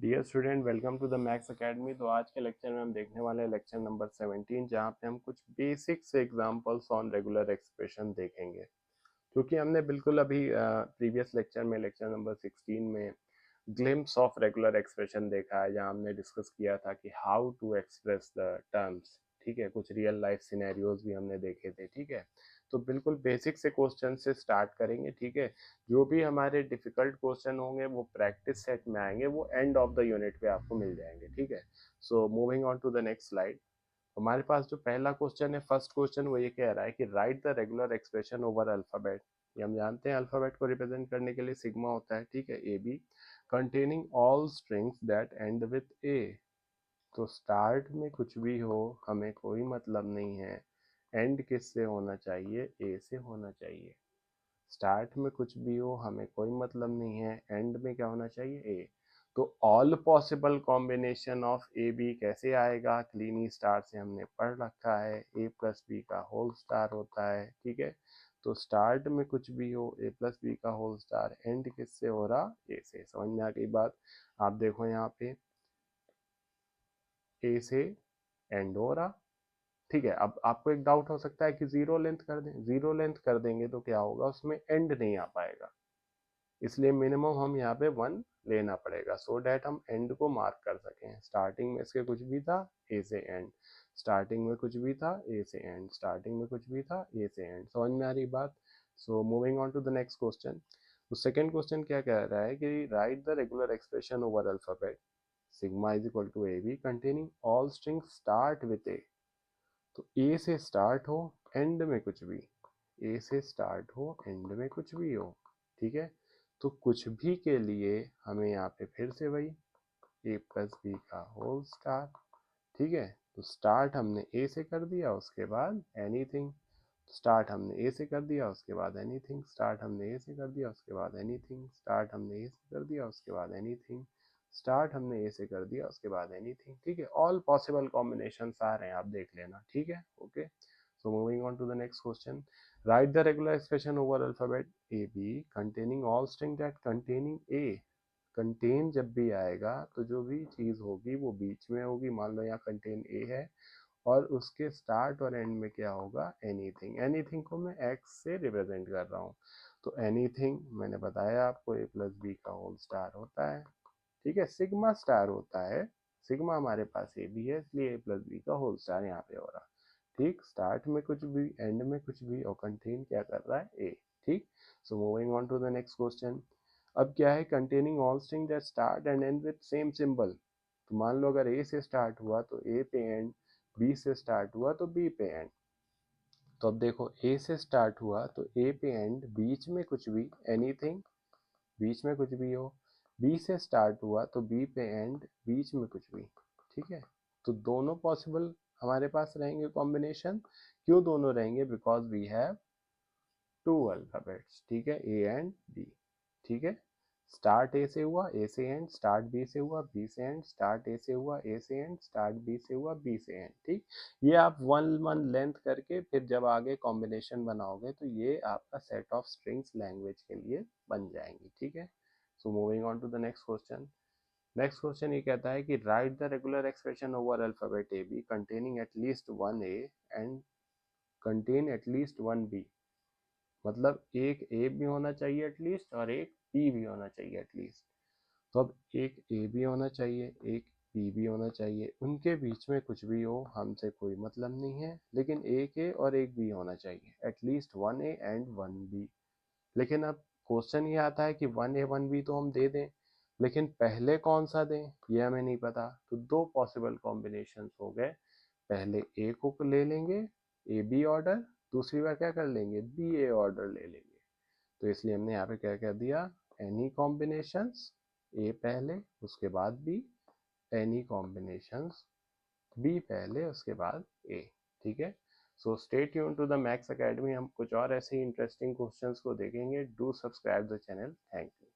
Dear student, welcome to the maths academy. तो आज के लेक्चर में हम देखने वाले हैं लेक्चर नंबर 17, जहाँ पे हम कुछ बेसिक से एग्जांपल्स ऑन रेगुलर एक्सप्रेशन देखेंगे। क्योंकि हमने बिल्कुल अभी प्रीवियस लेक्चर में लेक्चर नंबर 16 में ग्लिम्स ऑफ रेगुलर एक्सप्रेशन देखा है, जहाँ हमने डिस्कस किया था कि how to express the terms. ठीक है, कुछ रियल लाइफ सिनेरियोज भी हमने देखे थे। ठीक है, तो बिल्कुल बेसिक से क्वेश्चन से स्टार्ट करेंगे। ठीक है, जो भी हमारे डिफिकल्ट क्वेश्चन होंगे वो प्रैक्टिस सेट में आएंगे, वो एंड ऑफ द यूनिट पे आपको मिल जाएंगे। ठीक है, so moving on to the next slide. हमारे पास जो पहला क्वेश्चन है, फर्स्ट क्वेश्चन, वो ये कह रहा है कि write the regular expression over alphabet. ये हम जानते हैं अल्फाबेट को रिप्रेजेंट करने के लिए सिग्मा होता है। ठीक है, A B containing all strings that end with A. तो स्टार्ट में कुछ भी हो हमें कोई मतलब नहीं है, एंड किससे होना चाहिए, ए से होना चाहिए। स्टार्ट में कुछ भी हो हमें कोई मतलब नहीं है, एंड में क्या होना चाहिए, ए। तो all possible combination of A B कैसे आएगा, क्लीनी स्टार से हमने पढ़ रखा है, ए प्लस बी का होल स्टार होता है। ठीक है, तो स्टार्ट में कुछ भी हो ए प्लस बी का होल स्टार, एंड किससे हो रहा, ए से। समझ में आ गई बात। आप देखो यहाँ पे ए से एंड हो रहा। ठीक है, अब आपको एक डाउट हो सकता है कि जीरो लेंथ कर दें। जीरो लेंथ कर देंगे तो क्या होगा, उसमें एंड नहीं आ पाएगा, इसलिए मिनिमम हम यहाँ पे 1 लेना पड़ेगा, सो डैट हम एंड को मार्क कर सकें। स्टार्टिंग में इसके कुछ भी था, ए से एंड। स्टार्टिंग में कुछ भी था, ए से एंड। स्टार्टिंग में कुछ भी था, ए से एंड। समझ में आ रही बात। So moving on to the next question. तो सेकंड क्वेश्चन क्या कह रहा है कि write the regular expression over alphabet sigma is equal to A B containing all strings start with A. तो ए से स्टार्ट हो, एंड में कुछ भी। ए से स्टार्ट हो, एंड में कुछ भी हो। ठीक है, तो कुछ भी के लिए हमें यहाँ पे फिर से वही ए प्लस बी का होल स्टार। ठीक है, तो स्टार्ट हमने ए से कर दिया, उसके बाद एनीथिंग। स्टार्ट हमने ए से कर दिया, उसके बाद एनीथिंग। स्टार्ट हमने ए से कर दिया, उसके बाद एनीथिंग। स्टार्ट हमने ए से कर दिया, उसके बाद एनीथिंग। स्टार्ट हमने ए से कर दिया, उसके बाद एनीथिंग। ठीक है, ऑल पॉसिबल कॉम्बिनेशन आ रहे हैं, आप देख लेना। ठीक है, okay. So moving on to the next question. Write the regular expression over alphabet A B containing all string that containing A. Contain जब भी आएगा तो जो भी चीज होगी वो बीच में होगी। मान लो यहाँ कंटेन ए है और उसके स्टार्ट और एंड में क्या होगा, एनीथिंग। एनीथिंग को मैं एक्स से रिप्रेजेंट कर रहा हूँ, तो एनीथिंग मैंने बताया आपको ए प्लस बी का होल स्टार होता है। ठीक है, सिग्मा स्टार होता है। सिग्मा हमारे पास ए बी है, इसलिए ए प्लस बी का होल स्टार यहाँ पे हो रहा। ठीक, स्टार्ट में कुछ भी, एंड में कुछ भी, और कंटेन क्या कर रहा है, ए। ठीक, so moving on to the next question. अब क्या है, containing all string that start and end with same symbol. तो मान लो अगर ए से स्टार्ट हुआ तो ए पे एंड, बी से स्टार्ट हुआ तो बी पे एंड। तो अब देखो, ए से स्टार्ट हुआ तो ए पे एंड, बीच में कुछ भी, एनीथिंग, बीच में कुछ भी हो। बी से स्टार्ट हुआ तो बी पे एंड, बीच में कुछ भी। ठीक है, तो दोनों पॉसिबल हमारे पास रहेंगे कॉम्बिनेशन। क्यों दोनों रहेंगे, because we have two alphabets. ठीक है, ए एंड बी। ठीक है, स्टार्ट ए से हुआ, ए से एंड। स्टार्ट बी से हुआ, बी से एंड। स्टार्ट ए से हुआ, ए से एंड। स्टार्ट बी से हुआ, बी से एंड। ठीक, ये आप 1 लेंथ करके फिर जब आगे कॉम्बिनेशन बनाओगे तो ये आपका सेट ऑफ स्ट्रिंग्स लैंग्वेज के लिए बन जाएंगी। ठीक है, so moving on to the next question. Next question ये कहता है कि write the regular expression over alphabet A B containing at least 1 A and contain at least 1 B. मतलब एक ए भी होना चाहिए एटलीस्ट और एक बी भी होना चाहिए एटलीस्ट। तो अब एक ए भी होना चाहिए, एक बी भी होना चाहिए, उनके बीच में कुछ भी हो हमसे कोई मतलब नहीं है, लेकिन एक ए और एक बी होना चाहिए, एटलीस्ट 1 ए एंड 1 बी। लेकिन अब क्वेश्चन ये आता है कि 1 ए 1 बी तो हम दे दें, लेकिन पहले कौन सा दें ये हमें नहीं पता। तो दो पॉसिबल कॉम्बिनेशन हो गए, पहले ए को ले लेंगे, ए बी ऑर्डर, दूसरी बार क्या कर लेंगे, बी ए ऑर्डर ले लेंगे। तो इसलिए हमने यहाँ पे क्या कह दिया, एनी कॉम्बिनेशंस, ए पहले उसके बाद बी, एनी कॉम्बिनेशंस, बी पहले उसके बाद ए। ठीक है, so stay tune to the maths academy. हम कुछ और ऐसे ही इंटरेस्टिंग क्वेश्चंस को देखेंगे। Do subscribe the channel. Thank you.